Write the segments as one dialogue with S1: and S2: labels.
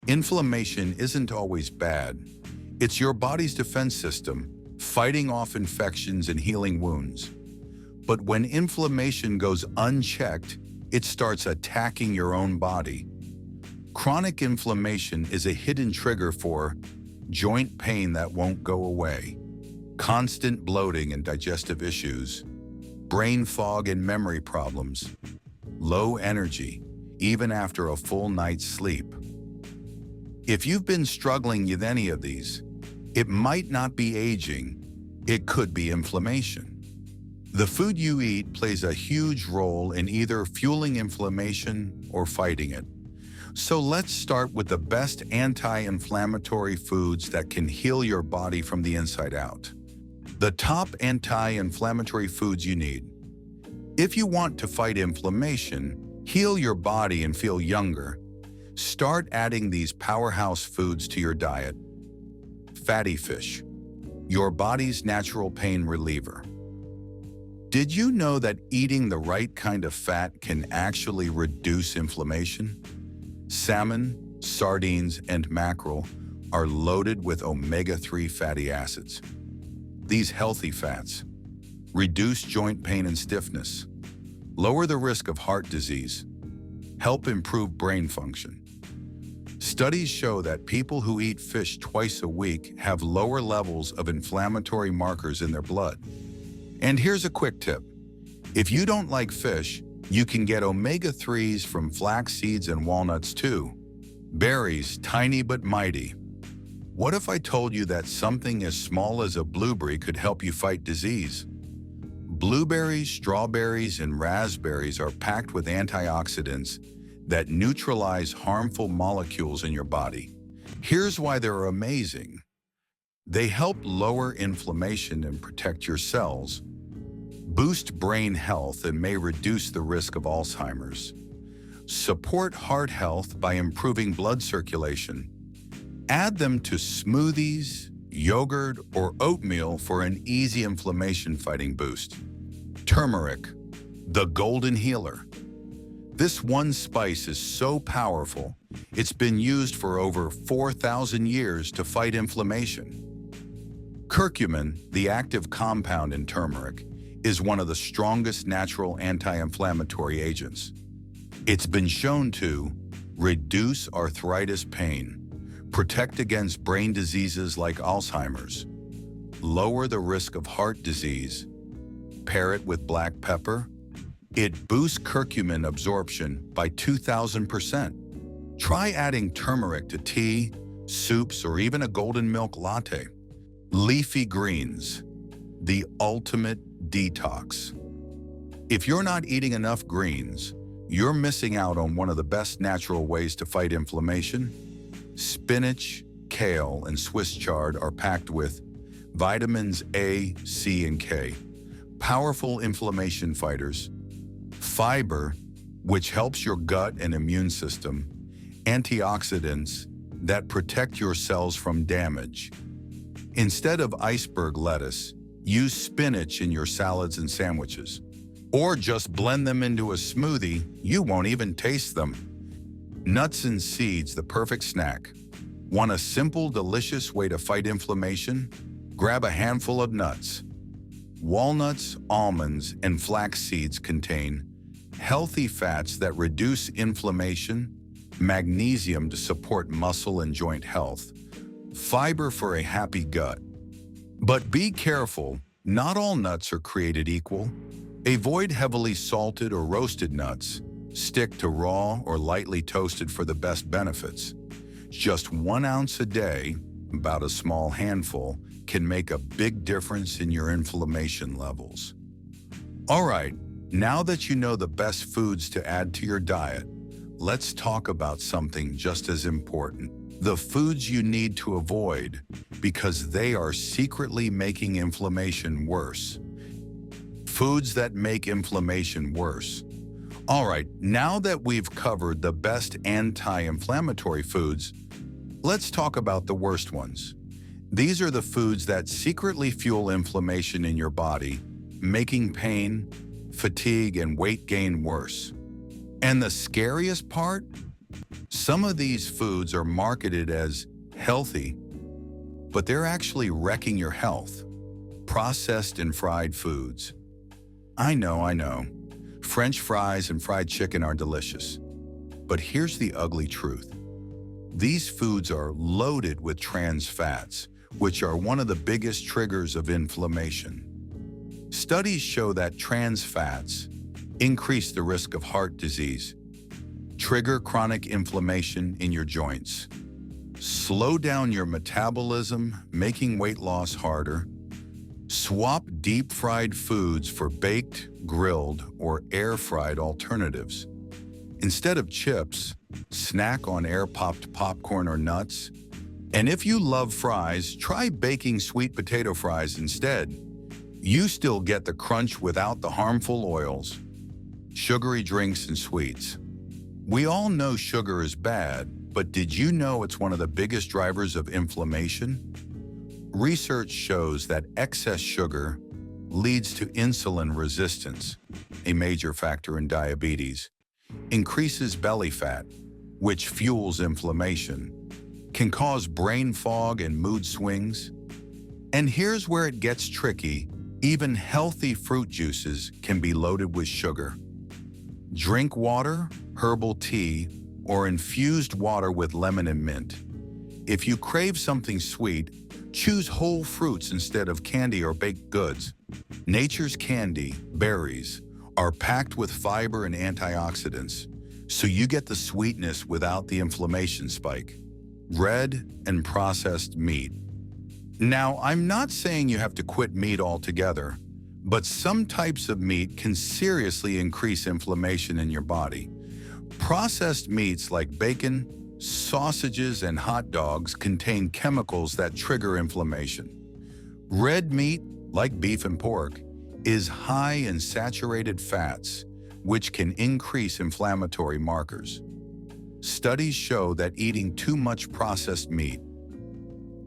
S1: Inflammation isn't always bad. It's your body's defense system fighting off infections and healing wounds. But when inflammation goes unchecked, it starts attacking your own body. Chronic inflammation is a hidden trigger for joint pain that won't go away, constant bloating and digestive issues, brain fog and memory problems, low energy, even after a full night's sleep. If you've been struggling with any of these, it might not be aging, it could be inflammation. The food you eat plays a huge role in either fueling inflammation or fighting it. So let's start with the best anti-inflammatory foods that can heal your body from the inside out. The top anti-inflammatory foods you need. If you want to fight inflammation, heal your body and feel younger, start adding these powerhouse foods to your diet. Fatty fish, your body's natural pain reliever. Did you know that eating the right kind of fat can actually reduce inflammation? Salmon, sardines, and mackerel are loaded with omega-3 fatty acids. These healthy fats reduce joint pain and stiffness, lower the risk of heart disease, help improve brain function. Studies show that people who eat fish twice a week have lower levels of inflammatory markers in their blood. And here's a quick tip. If you don't like fish, you can get omega-3s from flax seeds and walnuts too. Berries, tiny but mighty. What if I told you that something as small as a blueberry could help you fight disease? Blueberries, strawberries, and raspberries are packed with antioxidants that neutralize harmful molecules in your body. Here's why they're amazing. They help lower inflammation and protect your cells, boost brain health and may reduce the risk of Alzheimer's, support heart health by improving blood circulation. Add them to smoothies, yogurt, or oatmeal for an easy inflammation-fighting boost. Turmeric, the golden healer. This one spice is so powerful, it's been used for over 4,000 years to fight inflammation. Curcumin, the active compound in turmeric, is one of the strongest natural anti-inflammatory agents. It's been shown to reduce arthritis pain, protect against brain diseases like Alzheimer's, lower the risk of heart disease. Pair it with black pepper. It boosts curcumin absorption by 2,000%. Try adding turmeric to tea, soups, or even a golden milk latte. Leafy greens, the ultimate detox. If you're not eating enough greens, you're missing out on one of the best natural ways to fight inflammation. Spinach, kale, and Swiss chard are packed with vitamins A, C, and K, powerful inflammation fighters, fiber, which helps your gut and immune system, antioxidants that protect your cells from damage. Instead of iceberg lettuce, use spinach in your salads and sandwiches. Or just blend them into a smoothie, you won't even taste them. Nuts and seeds, the perfect snack. Want a simple, delicious way to fight inflammation? Grab a handful of nuts. Walnuts, almonds, and flax seeds contain healthy fats that reduce inflammation, magnesium to support muscle and joint health, fiber for a happy gut. But be careful, not all nuts are created equal. Avoid heavily salted or roasted nuts. Stick to raw or lightly toasted for the best benefits. Just 1 ounce a day, about a small handful, can make a big difference in your inflammation levels. All right, now that you know the best foods to add to your diet, let's talk about something just as important. The foods you need to avoid because they are secretly making inflammation worse. Foods that make inflammation worse. All right, now that we've covered the best anti-inflammatory foods, let's talk about the worst ones. These are the foods that secretly fuel inflammation in your body, making pain, fatigue, and weight gain worse. And the scariest part? Some of these foods are marketed as healthy, but they're actually wrecking your health. Processed and fried foods. I know. French fries and fried chicken are delicious. But here's the ugly truth. These foods are loaded with trans fats, which are one of the biggest triggers of inflammation. Studies show that trans fats increase the risk of heart disease, trigger chronic inflammation in your joints, slow down your metabolism, making weight loss harder. Swap deep-fried foods for baked, grilled, or air-fried alternatives. Instead of chips, snack on air-popped popcorn or nuts. And if you love fries, try baking sweet potato fries instead. You still get the crunch without the harmful oils, sugary drinks, and sweets. We all know sugar is bad, but did you know it's one of the biggest drivers of inflammation? Research shows that excess sugar leads to insulin resistance, a major factor in diabetes, increases belly fat, which fuels inflammation, can cause brain fog and mood swings. And here's where it gets tricky. Even healthy fruit juices can be loaded with sugar. Drink water, herbal tea, or infused water with lemon and mint. If you crave something sweet, choose whole fruits instead of candy or baked goods. Nature's candy, berries, are packed with fiber and antioxidants, so you get the sweetness without the inflammation spike. Red and processed meat. Now, I'm not saying you have to quit meat altogether, but some types of meat can seriously increase inflammation in your body. Processed meats like bacon, sausages, and hot dogs contain chemicals that trigger inflammation. Red meat, like beef and pork, is high in saturated fats, which can increase inflammatory markers. Studies show that eating too much processed meat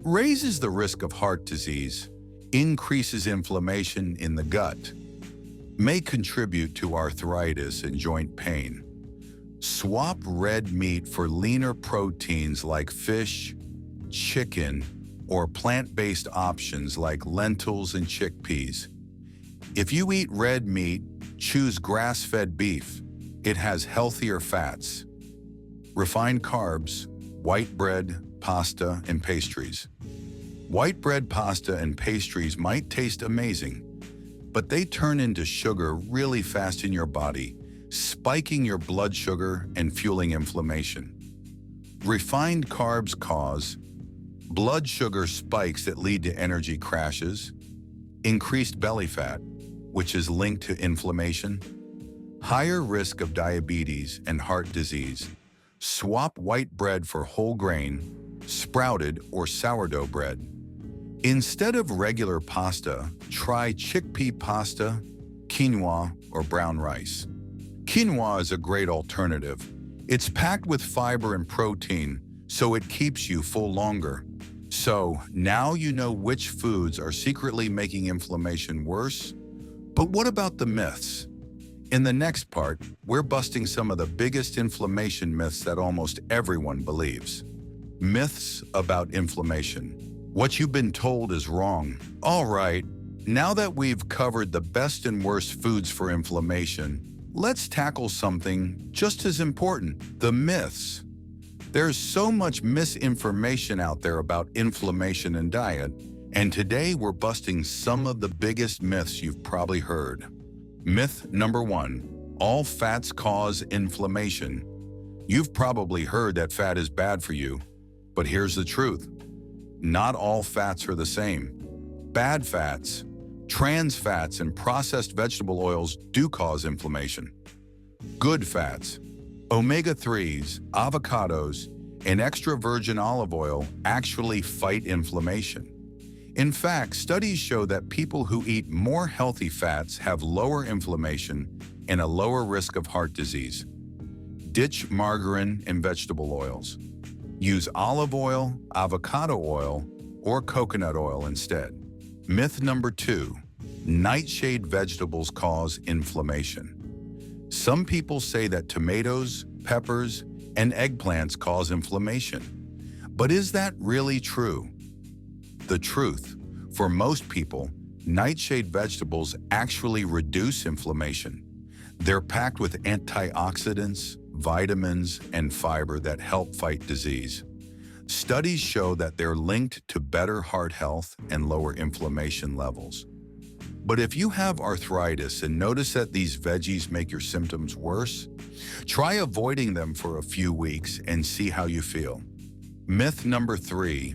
S1: raises the risk of heart disease, increases inflammation in the gut, may contribute to arthritis and joint pain. Swap red meat for leaner proteins like fish, chicken, or plant-based options like lentils and chickpeas. If you eat red meat, choose grass-fed beef. It has healthier fats. Refined carbs, white bread, pasta, and pastries. White bread, pasta, and pastries might taste amazing, but they turn into sugar really fast in your body, spiking your blood sugar and fueling inflammation. Refined carbs cause blood sugar spikes that lead to energy crashes, increased belly fat, which is linked to inflammation, higher risk of diabetes and heart disease. Swap white bread for whole grain, sprouted, or sourdough bread. Instead of regular pasta, try chickpea pasta, quinoa, or brown rice. Quinoa is a great alternative. It's packed with fiber and protein, so it keeps you full longer. So now you know which foods are secretly making inflammation worse. But what about the myths? In the next part, we're busting some of the biggest inflammation myths that almost everyone believes. Myths about inflammation. What you've been told is wrong. All right, now that we've covered the best and worst foods for inflammation, let's tackle something just as important, the myths. There's so much misinformation out there about inflammation and diet, and today we're busting some of the biggest myths you've probably heard. Myth number 1, all fats cause inflammation. You've probably heard that fat is bad for you, but here's the truth. Not all fats are the same. Bad fats, trans fats, and processed vegetable oils do cause inflammation. Good fats, omega-3s, avocados, and extra virgin olive oil actually fight inflammation. In fact, studies show that people who eat more healthy fats have lower inflammation and a lower risk of heart disease. Ditch margarine and vegetable oils. Use olive oil, avocado oil, or coconut oil instead. Myth number 2, nightshade vegetables cause inflammation. Some people say that tomatoes, peppers, and eggplants cause inflammation. But is that really true? The truth, for most people, nightshade vegetables actually reduce inflammation. They're packed with antioxidants, vitamins, and fiber that help fight disease. Studies show that they're linked to better heart health and lower inflammation levels. But if you have arthritis and notice that these veggies make your symptoms worse, try avoiding them for a few weeks and see how you feel. Myth number 3.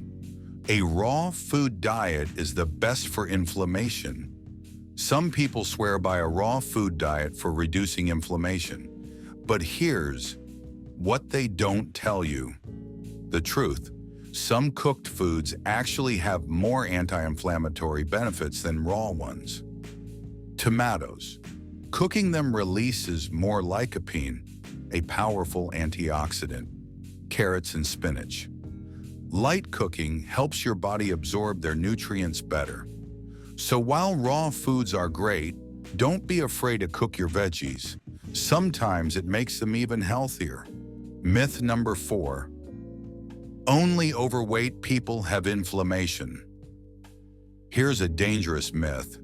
S1: A raw food diet is the best for inflammation. Some people swear by a raw food diet for reducing inflammation. But here's what they don't tell you. The truth, some cooked foods actually have more anti-inflammatory benefits than raw ones. Tomatoes. Cooking them releases more lycopene, a powerful antioxidant. Carrots and spinach. Light cooking helps your body absorb their nutrients better. So while raw foods are great, don't be afraid to cook your veggies. Sometimes it makes them even healthier. Myth number 4. Only overweight people have inflammation. Here's a dangerous myth.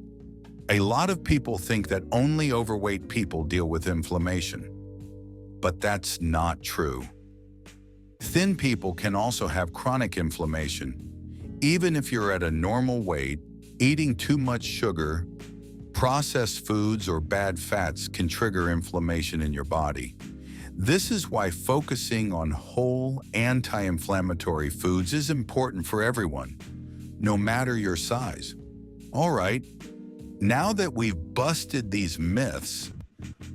S1: A lot of people think that only overweight people deal with inflammation. But that's not true. Thin people can also have chronic inflammation. Even if you're at a normal weight, eating too much sugar, processed foods, or bad fats can trigger inflammation in your body. This is why focusing on whole, anti-inflammatory foods is important for everyone, no matter your size. All right, now that we've busted these myths,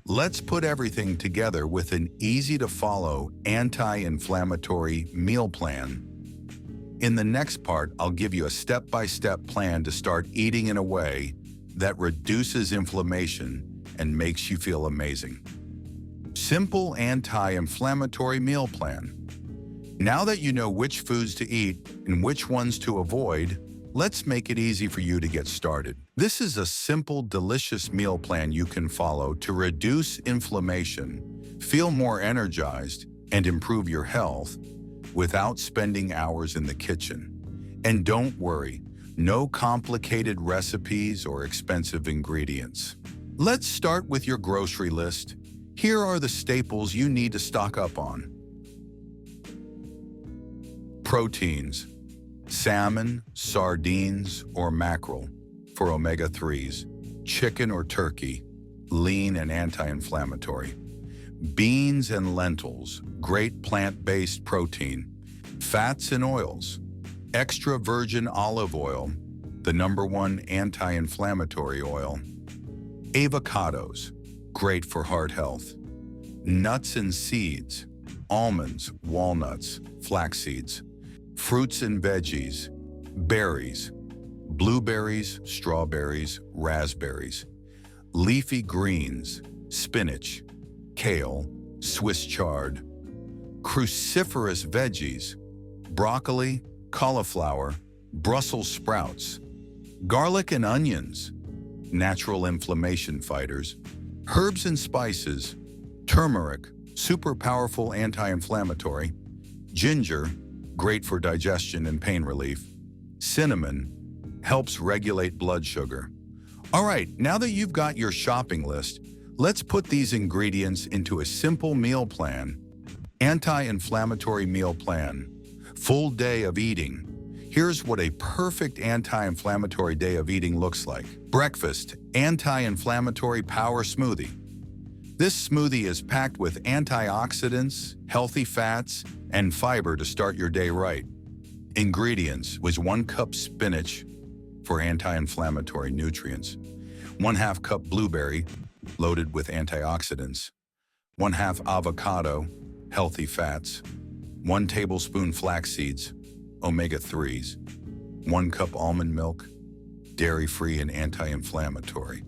S1: let's put everything together with an easy-to-follow anti-inflammatory meal plan. In the next part, I'll give you a step-by-step plan to start eating in a way that reduces inflammation and makes you feel amazing. Simple anti-inflammatory meal plan. Now that you know which foods to eat and which ones to avoid, let's make it easy for you to get started. This is a simple, delicious meal plan you can follow to reduce inflammation, feel more energized, and improve your health without spending hours in the kitchen. And don't worry, no complicated recipes or expensive ingredients. Let's start with your grocery list. Here are the staples you need to stock up on. Proteins. Salmon, sardines, or mackerel for omega-3s. Chicken or turkey, lean and anti-inflammatory. Beans and lentils, great plant-based protein. Fats and oils. Extra virgin olive oil, the #1 anti-inflammatory oil. Avocados, great for heart health. Nuts and seeds, almonds, walnuts, flax seeds. Fruits and veggies, berries, blueberries, strawberries, raspberries. Leafy greens, spinach, kale, Swiss chard. Cruciferous veggies, broccoli, cauliflower, Brussels sprouts. Garlic and onions, natural inflammation fighters. Herbs and spices, turmeric, super powerful anti-inflammatory. Ginger, great for digestion and pain relief. Cinnamon helps regulate blood sugar. All right, now that you've got your shopping list, let's put these ingredients into a simple meal plan. Anti-inflammatory meal plan. Full day of eating. Here's what a perfect anti-inflammatory day of eating looks like. Breakfast, anti-inflammatory power smoothie. This smoothie is packed with antioxidants, healthy fats, and fiber to start your day right. Ingredients was 1 cup spinach for anti-inflammatory nutrients, 1/2 cup blueberry loaded with antioxidants, 1/2 avocado, healthy fats, 1 tablespoon flax seeds, omega-3s, 1 cup almond milk, dairy-free and anti-inflammatory.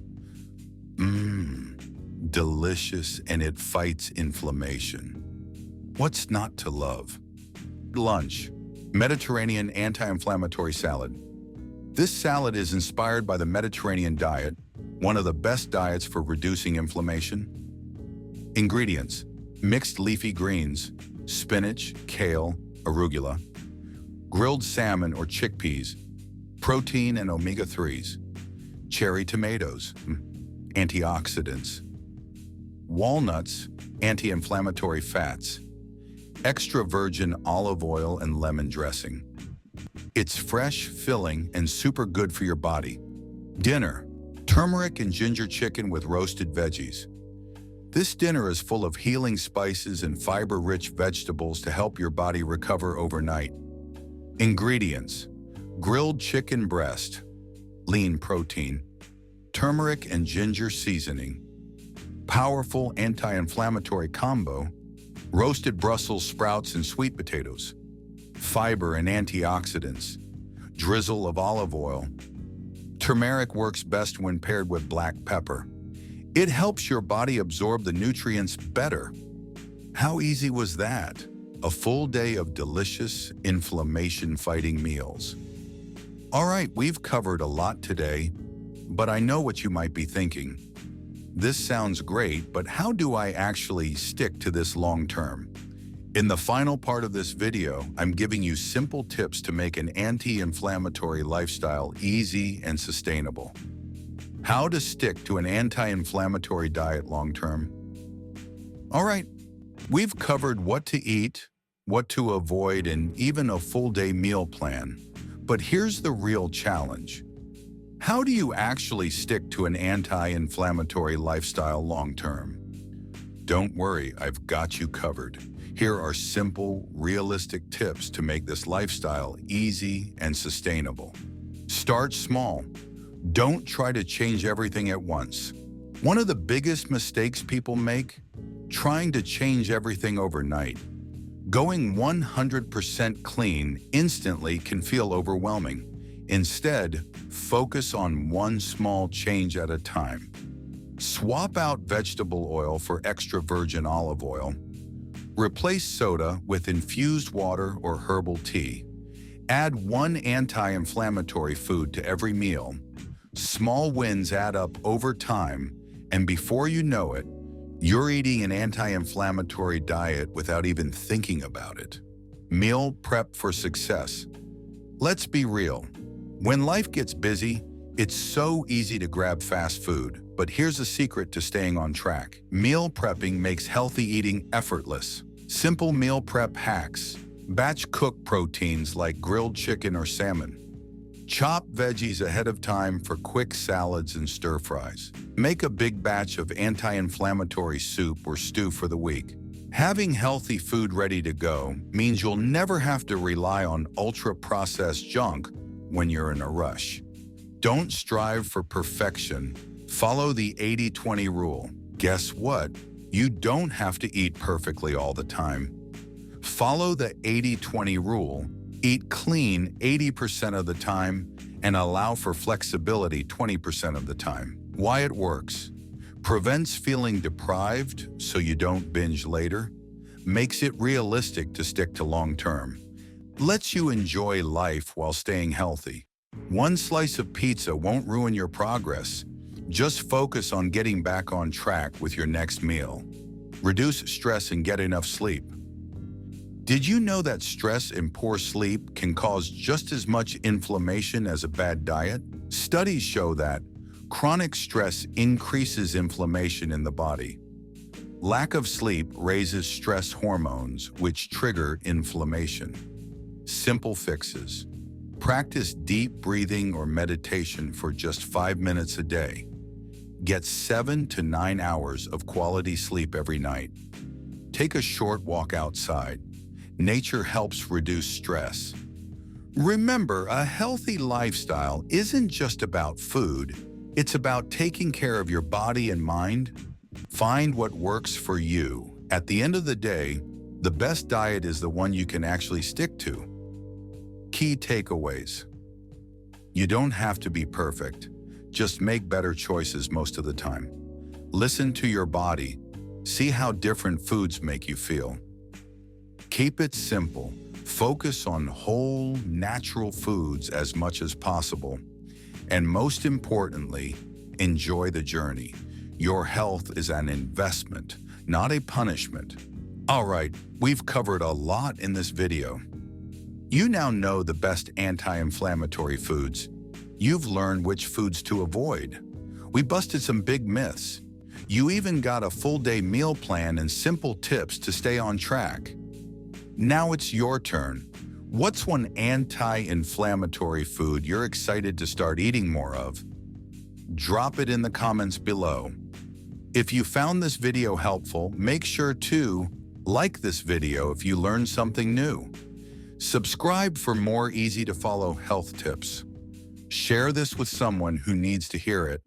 S1: Delicious, and it fights inflammation. What's not to love? Lunch, Mediterranean anti-inflammatory salad. This salad is inspired by the Mediterranean diet, one of the best diets for reducing inflammation. Ingredients: mixed leafy greens, spinach, kale, arugula, grilled salmon or chickpeas, protein and omega-3s, cherry tomatoes, antioxidants, walnuts, anti-inflammatory fats, extra virgin olive oil and lemon dressing. It's fresh, filling, and super good for your body. Dinner: turmeric and ginger chicken with roasted veggies. This dinner is full of healing spices and fiber-rich vegetables to help your body recover overnight. Ingredients: grilled chicken breast, lean protein, turmeric and ginger seasoning, powerful anti-inflammatory combo, roasted Brussels sprouts and sweet potatoes, fiber and antioxidants, drizzle of olive oil. Turmeric works best when paired with black pepper. It helps your body absorb the nutrients better. How easy was that? A full day of delicious, inflammation-fighting meals. All right, we've covered a lot today, but I know what you might be thinking. This sounds great, but how do I actually stick to this long-term? In the final part of this video, I'm giving you simple tips to make an anti-inflammatory lifestyle easy and sustainable. How to stick to an anti-inflammatory diet long-term. All right, we've covered what to eat, what to avoid, and even a full-day meal plan. But here's the real challenge. How do you actually stick to an anti-inflammatory lifestyle long-term? Don't worry, I've got you covered. Here are simple, realistic tips to make this lifestyle easy and sustainable. Start small. Don't try to change everything at once. One of the biggest mistakes people make? Trying to change everything overnight. Going 100% clean instantly can feel overwhelming. Instead, focus on one small change at a time. Swap out vegetable oil for extra virgin olive oil. Replace soda with infused water or herbal tea. Add one anti-inflammatory food to every meal. Small wins add up over time, and before you know it, you're eating an anti-inflammatory diet without even thinking about it. Meal prep for success. Let's be real. When life gets busy, it's so easy to grab fast food, but here's a secret to staying on track. Meal prepping makes healthy eating effortless. Simple meal prep hacks. Batch cook proteins like grilled chicken or salmon. Chop veggies ahead of time for quick salads and stir-fries. Make a big batch of anti-inflammatory soup or stew for the week. Having healthy food ready to go means you'll never have to rely on ultra-processed junk when you're in a rush. Don't strive for perfection. Follow the 80-20 rule. Guess what? You don't have to eat perfectly all the time. Follow the 80-20 rule. Eat clean 80% of the time and allow for flexibility 20% of the time. Why it works. Prevents feeling deprived so you don't binge later. Makes it realistic to stick to long-term. Lets you enjoy life while staying healthy. One slice of pizza won't ruin your progress. Just focus on getting back on track with your next meal. Reduce stress and get enough sleep. Did you know that stress and poor sleep can cause just as much inflammation as a bad diet? Studies show that chronic stress increases inflammation in the body. Lack of sleep raises stress hormones, which trigger inflammation. Simple fixes. Practice deep breathing or meditation for just 5 minutes a day. Get 7 to 9 hours of quality sleep every night. Take a short walk outside. Nature helps reduce stress. Remember, a healthy lifestyle isn't just about food. It's about taking care of your body and mind. Find what works for you. At the end of the day, the best diet is the one you can actually stick to. Key takeaways. You don't have to be perfect. Just make better choices most of the time. Listen to your body. See how different foods make you feel. Keep it simple. Focus on whole, natural foods as much as possible. And most importantly, enjoy the journey. Your health is an investment, not a punishment. All right, we've covered a lot in this video. You now know the best anti-inflammatory foods. You've learned which foods to avoid. We busted some big myths. You even got a full-day meal plan and simple tips to stay on track. Now it's your turn. What's one anti-inflammatory food you're excited to start eating more of? Drop it in the comments below. If you found this video helpful, make sure to like this video if you learned something new. Subscribe for more easy-to-follow health tips. Share this with someone who needs to hear it.